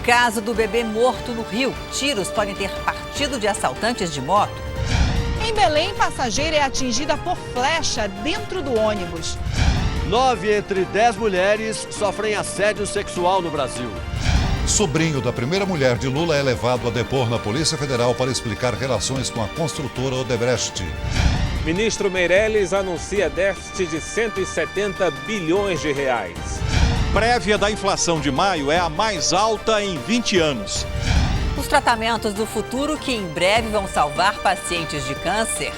Caso do bebê morto no Rio. Tiros podem ter partido de assaltantes de moto. Em Belém, passageira é atingida por flecha dentro do ônibus. 9 entre 10 mulheres sofrem assédio sexual no Brasil. Sobrinho da primeira mulher de Lula é levado a depor na Polícia Federal para explicar relações com a construtora Odebrecht. Ministro Meirelles anuncia déficit de 170 bilhões de reais. Prévia da inflação de maio é a mais alta em 20 anos. Os tratamentos do futuro que em breve vão salvar pacientes de câncer.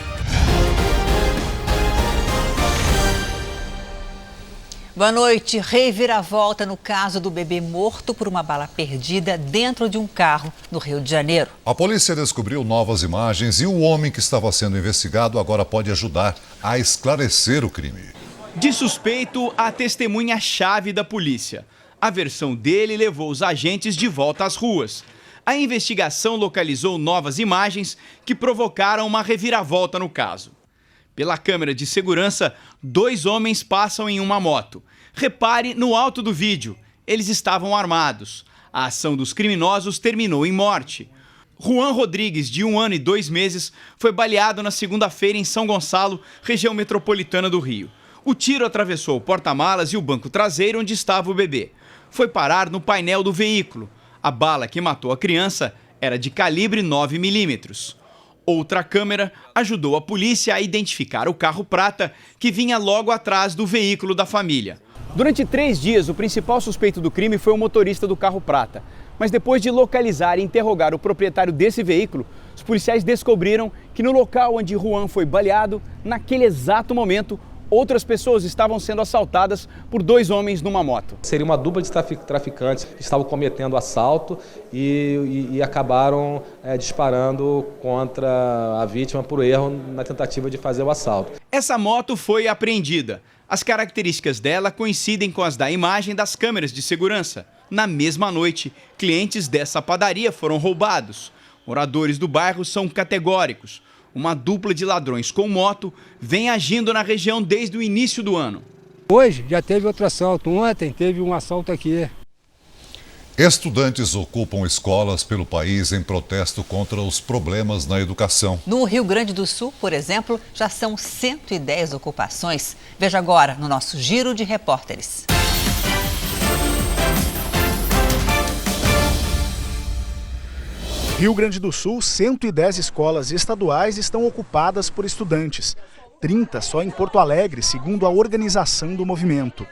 Boa noite. Reviravolta no caso do bebê morto por uma bala perdida dentro de um carro no Rio de Janeiro. A polícia descobriu novas imagens e o homem que estava sendo investigado agora pode ajudar a esclarecer o crime. De suspeito a testemunha-chave da polícia. A versão dele levou os agentes de volta às ruas. A investigação localizou novas imagens que provocaram uma reviravolta no caso. Pela câmera de segurança, 2 homens passam em uma moto. Repare no alto do vídeo, eles estavam armados. A ação dos criminosos terminou em morte. Juan Rodrigues, de 1 ano e 2 meses, foi baleado na segunda-feira em São Gonçalo, região metropolitana do Rio. O tiro atravessou o porta-malas e o banco traseiro onde estava o bebê. Foi parar no painel do veículo. A bala que matou a criança era de calibre 9 milímetros. Outra câmera ajudou a polícia a identificar o carro prata que vinha logo atrás do veículo da família. Durante 3 dias, o principal suspeito do crime foi o motorista do carro prata. Mas depois de localizar e interrogar o proprietário desse veículo, os policiais descobriram que no local onde Juan foi baleado, naquele exato momento, outras pessoas estavam sendo assaltadas por 2 homens numa moto. Seria uma dupla de traficantes que estavam cometendo assalto e acabaram disparando contra a vítima por erro na tentativa de fazer o assalto. Essa moto foi apreendida. As características dela coincidem com as da imagem das câmeras de segurança. Na mesma noite, clientes dessa padaria foram roubados. Moradores do bairro são categóricos. Uma dupla de ladrões com moto vem agindo na região desde o início do ano. Hoje já teve outro assalto, ontem teve um assalto aqui. Estudantes ocupam escolas pelo país em protesto contra os problemas na educação. No Rio Grande do Sul, por exemplo, já são 110 ocupações. Veja agora no nosso Giro de Repórteres. Rio Grande do Sul, 110 escolas estaduais estão ocupadas por estudantes. 30 só em Porto Alegre, segundo a organização do movimento.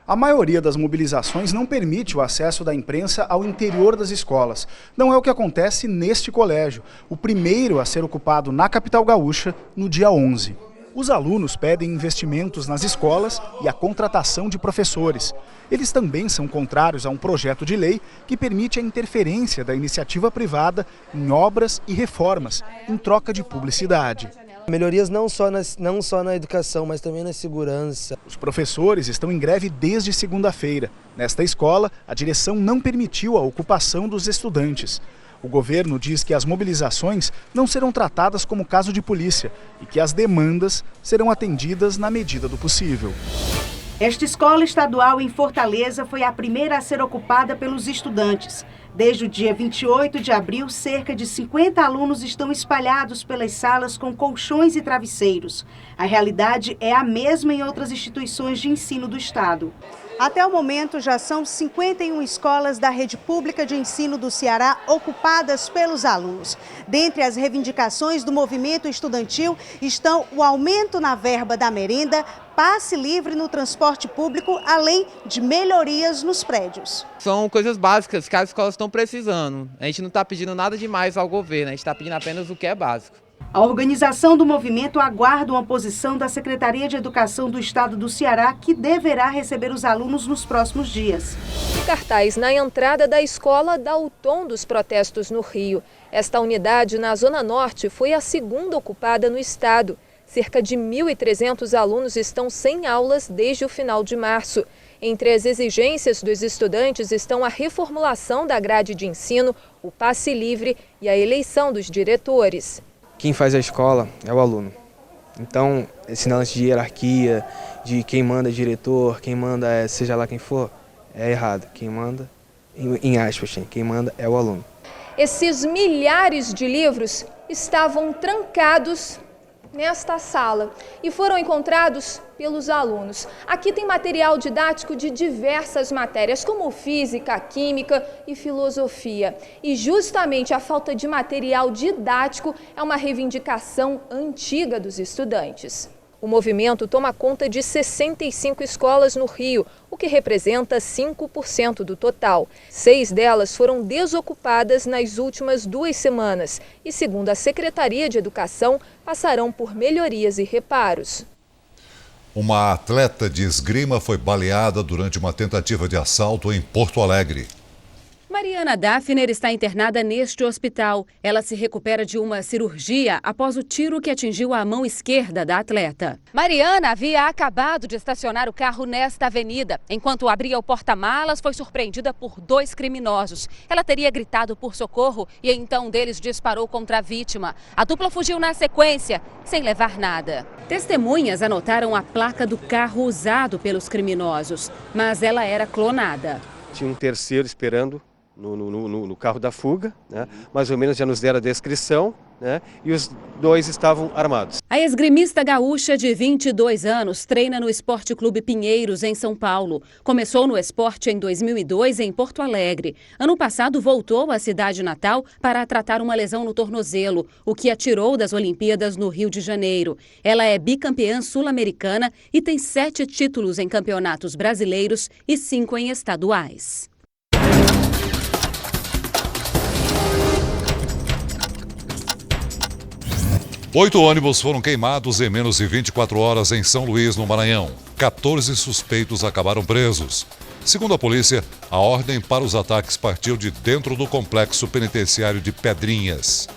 A maioria das mobilizações não permite o acesso da imprensa ao interior das escolas. Não é o que acontece neste colégio, o primeiro a ser ocupado na capital gaúcha no dia 11. Os alunos pedem investimentos nas escolas e a contratação de professores. Eles também são contrários a um projeto de lei que permite a interferência da iniciativa privada em obras e reformas, em troca de publicidade. Melhorias não só na educação, mas também na segurança. Os professores estão em greve desde segunda-feira. Nesta escola, a direção não permitiu a ocupação dos estudantes. O governo diz que as mobilizações não serão tratadas como caso de polícia e que as demandas serão atendidas na medida do possível. Esta escola estadual em Fortaleza foi a primeira a ser ocupada pelos estudantes. Desde o dia 28 de abril, cerca de 50 alunos estão espalhados pelas salas com colchões e travesseiros. A realidade é a mesma em outras instituições de ensino do estado. Até o momento, já são 51 escolas da rede pública de ensino do Ceará ocupadas pelos alunos. Dentre as reivindicações do movimento estudantil estão o aumento na verba da merenda, passe livre no transporte público, além de melhorias nos prédios. São coisas básicas que as escolas estão precisando. A gente não está pedindo nada demais ao governo, a gente está pedindo apenas o que é básico. A organização do movimento aguarda uma posição da Secretaria de Educação do Estado do Ceará, que deverá receber os alunos nos próximos dias. O cartaz na entrada da escola dá o tom dos protestos no Rio. Esta unidade na Zona Norte foi a segunda ocupada no estado. Cerca de 1.300 alunos estão sem aulas desde o final de março. Entre as exigências dos estudantes estão a reformulação da grade de ensino, o passe livre e a eleição dos diretores. Quem faz a escola é o aluno. Então, esse lance de hierarquia, de quem manda é diretor, quem manda seja lá quem for, é errado. Quem manda em aspas, quem manda é o aluno. Esses milhares de livros estavam trancados nesta sala e foram encontrados pelos alunos. Aqui tem material didático de diversas matérias, como física, química e filosofia. E justamente a falta de material didático é uma reivindicação antiga dos estudantes. O movimento toma conta de 65 escolas no Rio, o que representa 5% do total. 6 delas foram desocupadas nas últimas 2 semanas e, segundo a Secretaria de Educação, passarão por melhorias e reparos. Uma atleta de esgrima foi baleada durante uma tentativa de assalto em Porto Alegre. Mariana Daphner está internada neste hospital. Ela se recupera de uma cirurgia após o tiro que atingiu a mão esquerda da atleta. Mariana havia acabado de estacionar o carro nesta avenida. Enquanto abria o porta-malas, foi surpreendida por 2 criminosos. Ela teria gritado por socorro e então um deles disparou contra a vítima. A dupla fugiu na sequência, sem levar nada. Testemunhas anotaram a placa do carro usado pelos criminosos, mas ela era clonada. Tinha um terceiro esperando no carro da fuga, né? Mais ou menos já nos deram a descrição, né? E os 2 estavam armados. A esgrimista gaúcha de 22 anos treina no Esporte Clube Pinheiros, em São Paulo. Começou no esporte em 2002 em Porto Alegre. Ano passado voltou à cidade natal para tratar uma lesão no tornozelo, o que a tirou das Olimpíadas no Rio de Janeiro. Ela é bicampeã sul-americana e tem 7 títulos em campeonatos brasileiros e 5 em estaduais. Oito ônibus foram queimados em menos de 24 horas em São Luís, no Maranhão. 14 suspeitos acabaram presos. Segundo a polícia, a ordem para os ataques partiu de dentro do complexo penitenciário de Pedrinhas.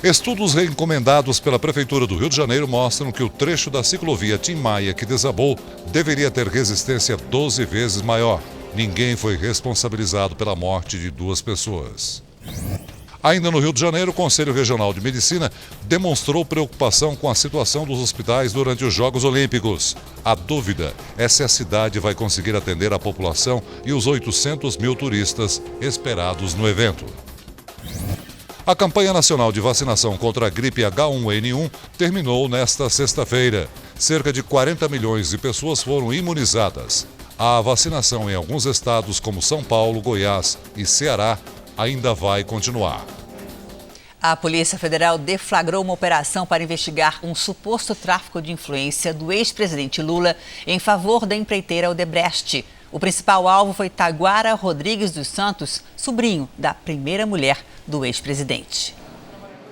Estudos encomendados pela Prefeitura do Rio de Janeiro mostram que o trecho da ciclovia Tim Maia que desabou deveria ter resistência 12 vezes maior. Ninguém foi responsabilizado pela morte de 2 pessoas. Ainda no Rio de Janeiro, o Conselho Regional de Medicina demonstrou preocupação com a situação dos hospitais durante os Jogos Olímpicos. A dúvida é se a cidade vai conseguir atender a população e os 800 mil turistas esperados no evento. A campanha nacional de vacinação contra a gripe H1N1 terminou nesta sexta-feira. Cerca de 40 milhões de pessoas foram imunizadas. A vacinação em alguns estados como São Paulo, Goiás e Ceará ainda vai continuar. A Polícia Federal deflagrou uma operação para investigar um suposto tráfico de influência do ex-presidente Lula em favor da empreiteira Odebrecht. O principal alvo foi Taiguara Rodrigues dos Santos, sobrinho da primeira mulher do ex-presidente.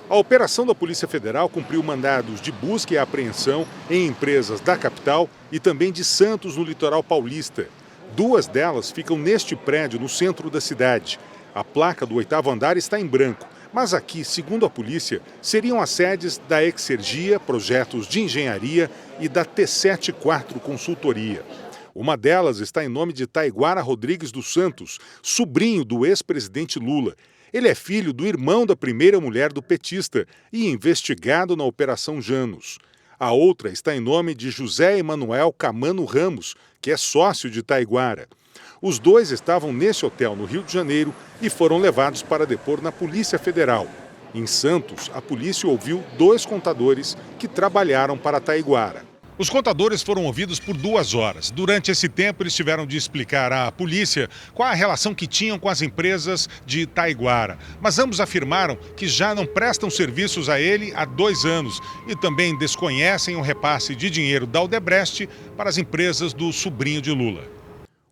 A operação da Polícia Federal cumpriu mandados de busca e apreensão em empresas da capital e também de Santos, no litoral paulista. 2 delas ficam neste prédio, no centro da cidade. A placa do 8º andar está em branco, mas aqui, segundo a polícia, seriam as sedes da Exergia, Projetos de Engenharia e da T74 Consultoria. Uma delas está em nome de Taiguara Rodrigues dos Santos, sobrinho do ex-presidente Lula. Ele é filho do irmão da primeira mulher do petista e investigado na Operação Janus. A outra está em nome de José Emanuel Camano Ramos, que é sócio de Taiguara. Os 2 estavam nesse hotel no Rio de Janeiro e foram levados para depor na Polícia Federal. Em Santos, a polícia ouviu 2 contadores que trabalharam para Taiguara. Os contadores foram ouvidos por 2 horas. Durante esse tempo, eles tiveram de explicar à polícia qual a relação que tinham com as empresas de Taiguara. Mas ambos afirmaram que já não prestam serviços a ele há 2 anos e também desconhecem o repasse de dinheiro da Odebrecht para as empresas do sobrinho de Lula.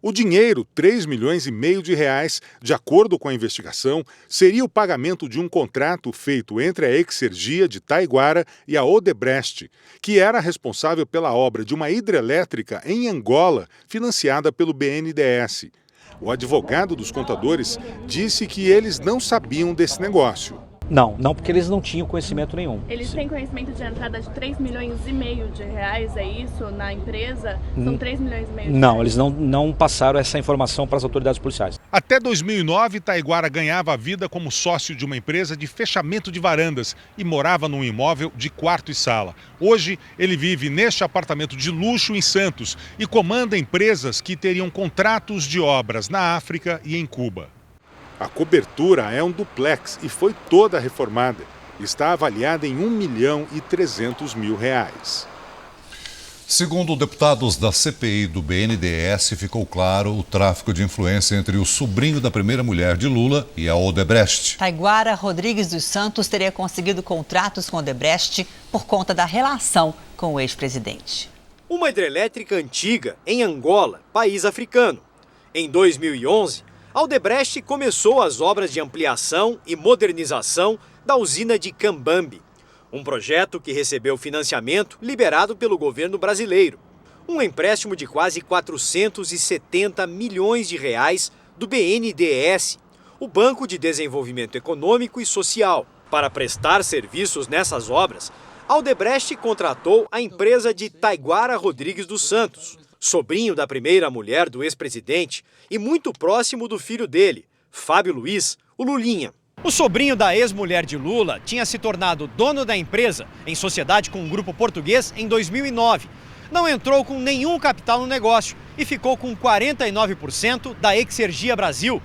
O dinheiro, 3,5 milhões de reais, de acordo com a investigação, seria o pagamento de um contrato feito entre a Exergia de Taiguara e a Odebrecht, que era responsável pela obra de uma hidrelétrica em Angola, financiada pelo BNDES. O advogado dos contadores disse que eles não sabiam desse negócio. Não, porque eles não tinham conhecimento nenhum. Eles têm conhecimento de entrada de 3,5 milhões de reais, é isso, na empresa? São 3,5 milhões de Não, reais? eles não passaram essa informação para as autoridades policiais. Até 2009, Taiguara ganhava a vida como sócio de uma empresa de fechamento de varandas e morava num imóvel de quarto e sala. Hoje, ele vive neste apartamento de luxo em Santos e comanda empresas que teriam contratos de obras na África e em Cuba. A cobertura é um duplex e foi toda reformada. Está avaliada em R$1.300.000. Segundo deputados da CPI do BNDES, ficou claro o tráfico de influência entre o sobrinho da primeira-mulher de Lula e a Odebrecht. Taiguara Rodrigues dos Santos teria conseguido contratos com a Odebrecht por conta da relação com o ex-presidente. Uma hidrelétrica antiga em Angola, país africano. Em 2011, a Odebrecht começou as obras de ampliação e modernização da usina de Cambambi, um projeto que recebeu financiamento liberado pelo governo brasileiro. Um empréstimo de quase 470 milhões de reais do BNDES, o Banco de Desenvolvimento Econômico e Social. Para prestar serviços nessas obras, a Odebrecht contratou a empresa de Taiguara Rodrigues dos Santos, sobrinho da primeira-mulher do ex-presidente e muito próximo do filho dele, Fábio Luiz, o Lulinha. O sobrinho da ex-mulher de Lula tinha se tornado dono da empresa em sociedade com um grupo português em 2009. Não entrou com nenhum capital no negócio e ficou com 49% da Exergia Brasil.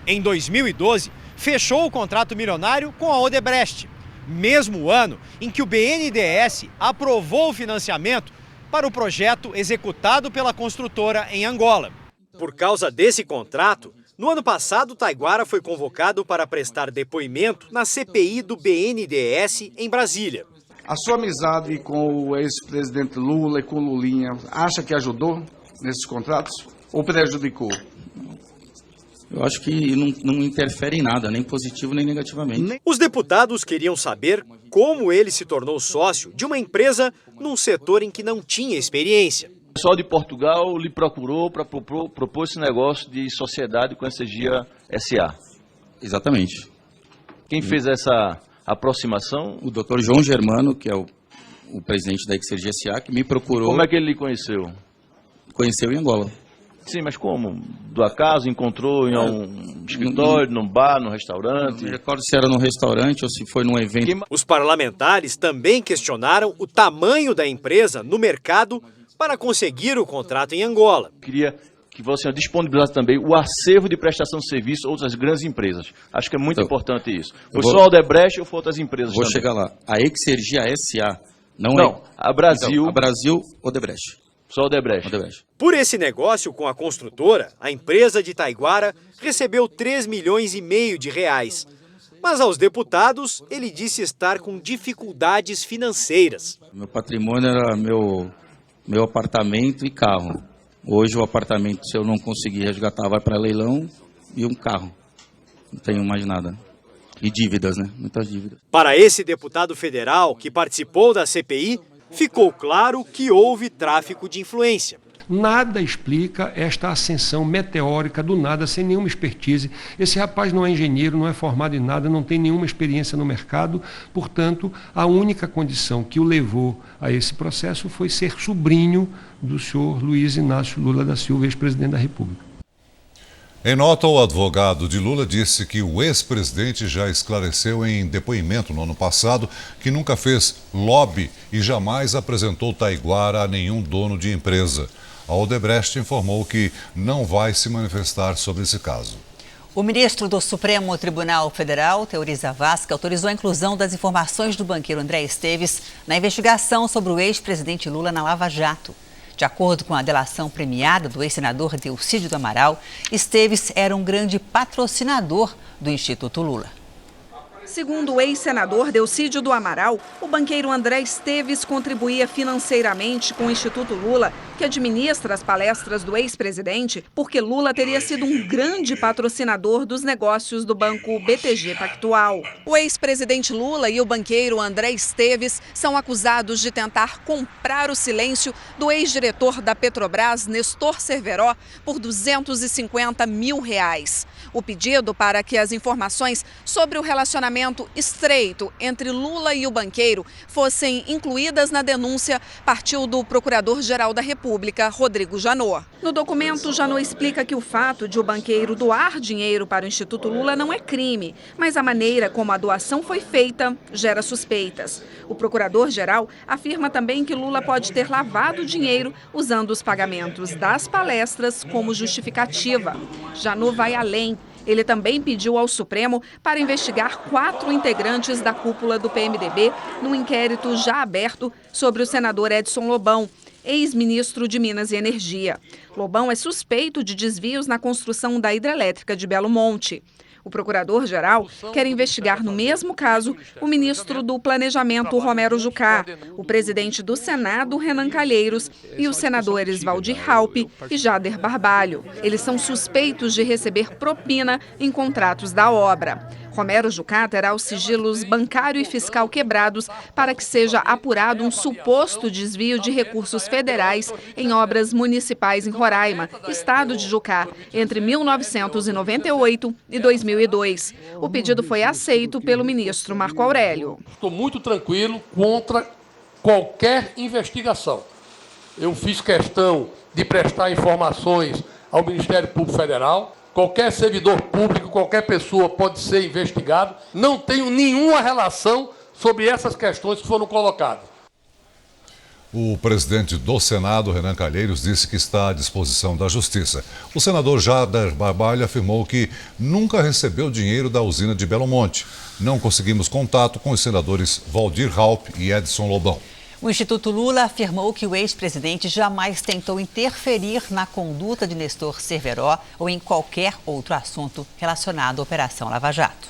Em 2012, fechou o contrato milionário com a Odebrecht, mesmo ano em que o BNDES aprovou o financiamento para o projeto executado pela construtora em Angola. Por causa desse contrato, no ano passado, Taiguara foi convocado para prestar depoimento na CPI do BNDES em Brasília. A sua amizade com o ex-presidente Lula e com Lulinha, acha que ajudou nesses contratos ou prejudicou? Eu acho que não interfere em nada, nem positivo nem negativamente. Os deputados queriam saber como ele se tornou sócio de uma empresa num setor em que não tinha experiência. O pessoal de Portugal lhe procurou para propor esse negócio de sociedade com a Exergia SA. Exatamente. Quem fez essa aproximação? O Dr. João Germano, que é o presidente da Exergia SA, que me procurou. Como é que ele lhe conheceu? Conheceu em Angola. Sim, mas como? Do acaso encontrou em um escritório, num bar, num restaurante? Não recordo se era num restaurante ou se foi num evento. Os parlamentares também questionaram o tamanho da empresa no mercado para conseguir o contrato em Angola. Queria que você disponibilizasse também o acervo de prestação de serviço a outras grandes empresas. Acho que é muito importante isso. Foi só a Odebrecht ou foi outras empresas também? Vou chegar lá. A Exergia SA não, a Brasil. Então, a Brasil, Odebrecht. Só Odebrecht. Por esse negócio com a construtora, a empresa de Taiguara recebeu 3,5 milhões de reais. Mas aos deputados, ele disse estar com dificuldades financeiras. Meu patrimônio era meu apartamento e carro. Hoje o apartamento, se eu não conseguir resgatar, vai para leilão e um carro. Não tenho mais nada. E dívidas, né? Muitas dívidas. Para esse deputado federal que participou da CPI, ficou claro que houve tráfico de influência. Nada explica esta ascensão meteórica do nada, sem nenhuma expertise. Esse rapaz não é engenheiro, não é formado em nada, não tem nenhuma experiência no mercado. Portanto, a única condição que o levou a esse processo foi ser sobrinho do senhor Luiz Inácio Lula da Silva, ex-presidente da República. Em nota, o advogado de Lula disse que o ex-presidente já esclareceu em depoimento no ano passado que nunca fez lobby e jamais apresentou Taiguara a nenhum dono de empresa. A Odebrecht informou que não vai se manifestar sobre esse caso. O ministro do Supremo Tribunal Federal, Teori Zavascki, autorizou a inclusão das informações do banqueiro André Esteves na investigação sobre o ex-presidente Lula na Lava Jato. De acordo com a delação premiada do ex-senador Delcídio do Amaral, Esteves era um grande patrocinador do Instituto Lula. Segundo o ex-senador Delcídio do Amaral, o banqueiro André Esteves contribuía financeiramente com o Instituto Lula, que administra as palestras do ex-presidente, porque Lula teria sido um grande patrocinador dos negócios do banco BTG Pactual. O ex-presidente Lula e o banqueiro André Esteves são acusados de tentar comprar o silêncio do ex-diretor da Petrobras, Nestor Cerveró, por R$250 mil. O pedido para que as informações sobre o relacionamento estreito entre Lula e o banqueiro fossem incluídas na denúncia partiu do Procurador-Geral da República, Rodrigo Janot. No documento, Janot explica que o fato de o banqueiro doar dinheiro para o Instituto Lula não é crime, mas a maneira como a doação foi feita gera suspeitas. O Procurador-Geral afirma também que Lula pode ter lavado dinheiro usando os pagamentos das palestras como justificativa. Janot vai além. Ele também pediu ao Supremo para investigar 4 integrantes da cúpula do PMDB num inquérito já aberto sobre o senador Edson Lobão, ex-ministro de Minas e Energia. Lobão é suspeito de desvios na construção da hidrelétrica de Belo Monte. O procurador-geral quer investigar no mesmo caso o ministro do Planejamento, Romero Jucá, o presidente do Senado, Renan Calheiros, e os senadores Waldir Raupp e Jader Barbalho. Eles são suspeitos de receber propina em contratos da obra. Romero Jucá terá os sigilos bancário e fiscal quebrados para que seja apurado um suposto desvio de recursos federais em obras municipais em Roraima, estado de Jucá, entre 1998 e 2002. O pedido foi aceito pelo ministro Marco Aurélio. Estou muito tranquilo contra qualquer investigação. Eu fiz questão de prestar informações ao Ministério Público Federal. Qualquer servidor público, qualquer pessoa pode ser investigado. Não tenho nenhuma relação sobre essas questões que foram colocadas. O presidente do Senado, Renan Calheiros, disse que está à disposição da Justiça. O senador Jader Barbalho afirmou que nunca recebeu dinheiro da usina de Belo Monte. Não conseguimos contato com os senadores Waldir Raupp e Edson Lobão. O Instituto Lula afirmou que o ex-presidente jamais tentou interferir na conduta de Nestor Cerveró ou em qualquer outro assunto relacionado à Operação Lava Jato.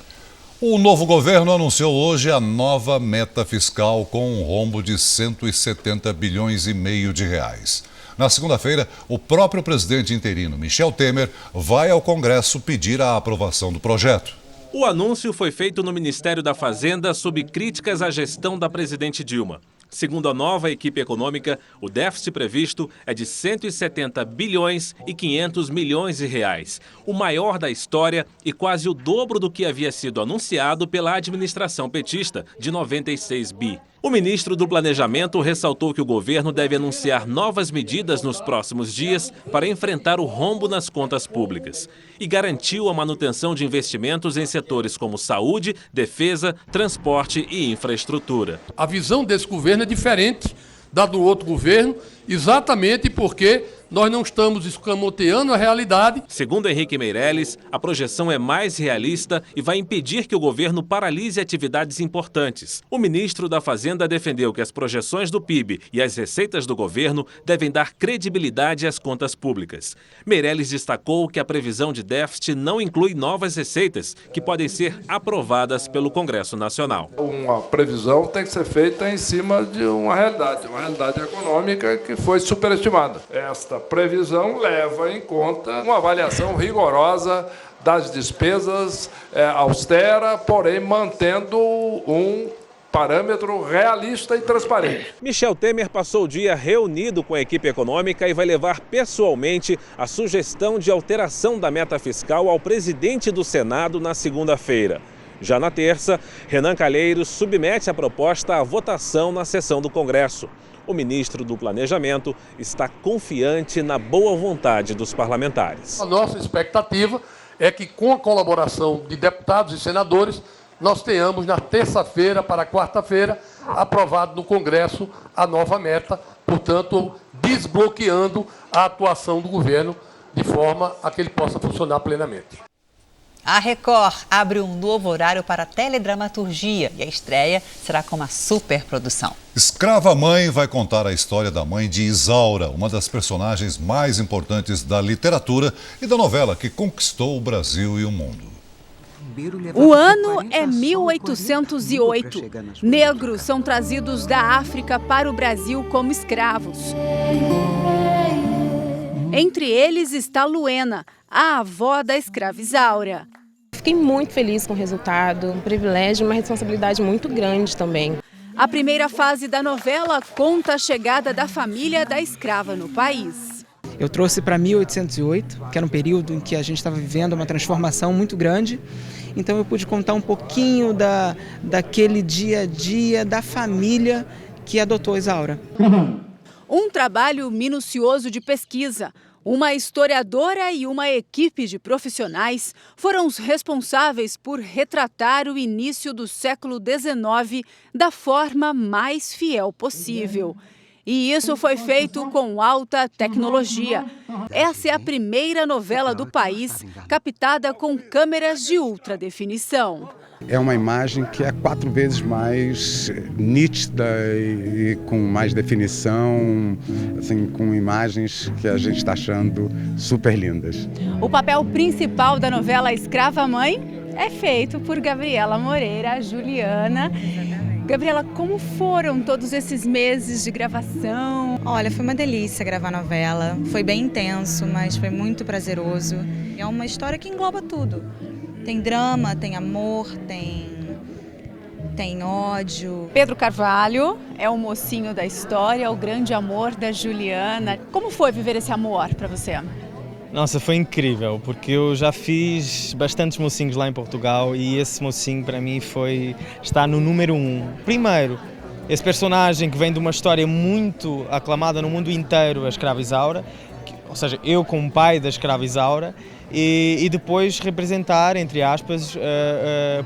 O novo governo anunciou hoje a nova meta fiscal com um rombo de 170 bilhões e meio de reais. Na segunda-feira, o próprio presidente interino, Michel Temer, vai ao Congresso pedir a aprovação do projeto. O anúncio foi feito no Ministério da Fazenda sob críticas à gestão da presidente Dilma. Segundo a nova equipe econômica, o déficit previsto é de 170 bilhões e 500 milhões de reais, o maior da história e quase o dobro do que havia sido anunciado pela administração petista, de 96 bi. O ministro do Planejamento ressaltou que o governo deve anunciar novas medidas nos próximos dias para enfrentar o rombo nas contas públicas e garantiu a manutenção de investimentos em setores como saúde, defesa, transporte e infraestrutura. A visão desse governo é diferente da do outro governo, exatamente porque nós não estamos escamoteando a realidade. Segundo Henrique Meirelles, a projeção é mais realista e vai impedir que o governo paralise atividades importantes. O ministro da Fazenda defendeu que as projeções do PIB e as receitas do governo devem dar credibilidade às contas públicas. Meirelles destacou que a previsão de déficit não inclui novas receitas, que podem ser aprovadas pelo Congresso Nacional. Uma previsão tem que ser feita em cima de uma realidade econômica que foi superestimada. Esta previsão leva em conta uma avaliação rigorosa das despesas, austera, porém mantendo um parâmetro realista e transparente. Michel Temer passou o dia reunido com a equipe econômica e vai levar pessoalmente a sugestão de alteração da meta fiscal ao presidente do Senado na segunda-feira. Já na terça, Renan Calheiros submete a proposta à votação na sessão do Congresso. O ministro do Planejamento está confiante na boa vontade dos parlamentares. A nossa expectativa é que, com a colaboração de deputados e senadores, nós tenhamos na terça-feira para quarta-feira aprovado no Congresso a nova meta, portanto, desbloqueando a atuação do governo de forma a que ele possa funcionar plenamente. A Record abre um novo horário para teledramaturgia e a estreia será com uma superprodução. Escrava Mãe vai contar a história da mãe de Isaura, uma das personagens mais importantes da literatura e da novela que conquistou o Brasil e o mundo. O ano é 1808. Negros são trazidos da África para o Brasil como escravos. Entre eles está Luena, a avó da escrava Isaura. Fiquei muito feliz com o resultado, um privilégio e uma responsabilidade muito grande também. A primeira fase da novela conta a chegada da família da escrava no país. Eu trouxe para 1808, que era um período em que a gente estava vivendo uma transformação muito grande. Então eu pude contar um pouquinho daquele dia a dia da família que adotou Isaura. Um trabalho minucioso de pesquisa. Uma historiadora e uma equipe de profissionais foram os responsáveis por retratar o início do século XIX da forma mais fiel possível. E isso foi feito com alta tecnologia. Essa é a primeira novela do país captada com câmeras de ultra definição. É uma imagem que é 4 vezes mais nítida e com mais definição, assim, com imagens que a gente está achando super lindas. O papel principal da novela Escrava Mãe é feito por Gabriela Moreira, Juliana. Gabriela, como foram todos esses meses de gravação? Olha, foi uma delícia gravar a novela. Foi bem intenso, mas foi muito prazeroso. É uma história que engloba tudo. Tem drama, tem amor, tem ódio. Pedro Carvalho é o mocinho da história, o grande amor da Juliana. Como foi viver esse amor para você? Nossa, foi incrível, porque eu já fiz bastantes mocinhos lá em Portugal e esse mocinho para mim está no número 1. Primeiro, esse personagem que vem de uma história muito aclamada no mundo inteiro, a escrava Isaura, ou seja, eu como pai da escrava Isaura, e depois representar, entre aspas,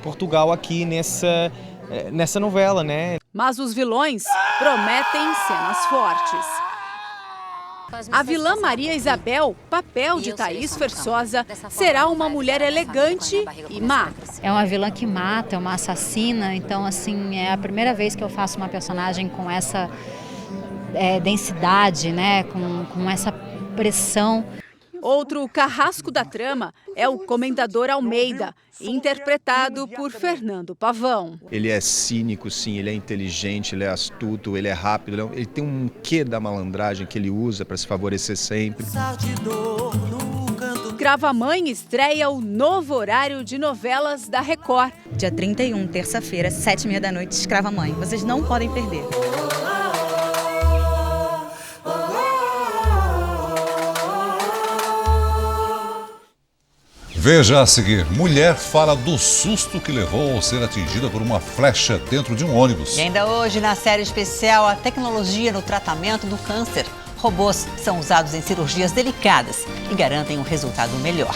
Portugal aqui nessa novela, né? Mas os vilões prometem cenas fortes. A vilã Maria Isabel, papel de Thaís Versosa, será uma mulher elegante e má. É uma vilã que mata, é uma assassina, então assim, é a primeira vez que eu faço uma personagem com essa densidade, né? Com essa pressão. Outro carrasco da trama é o Comendador Almeida, interpretado por Fernando Pavão. Ele é cínico, sim, ele é inteligente, ele é astuto, ele é rápido, ele tem um quê da malandragem que ele usa para se favorecer sempre. Escrava Mãe estreia o novo horário de novelas da Record. Dia 31, terça-feira, 7h30 da noite, Escrava Mãe. Vocês não podem perder. Veja a seguir, mulher fala do susto que levou ao ser atingida por uma flecha dentro de um ônibus. E ainda hoje, na série especial, a tecnologia no tratamento do câncer. Robôs são usados em cirurgias delicadas e garantem um resultado melhor.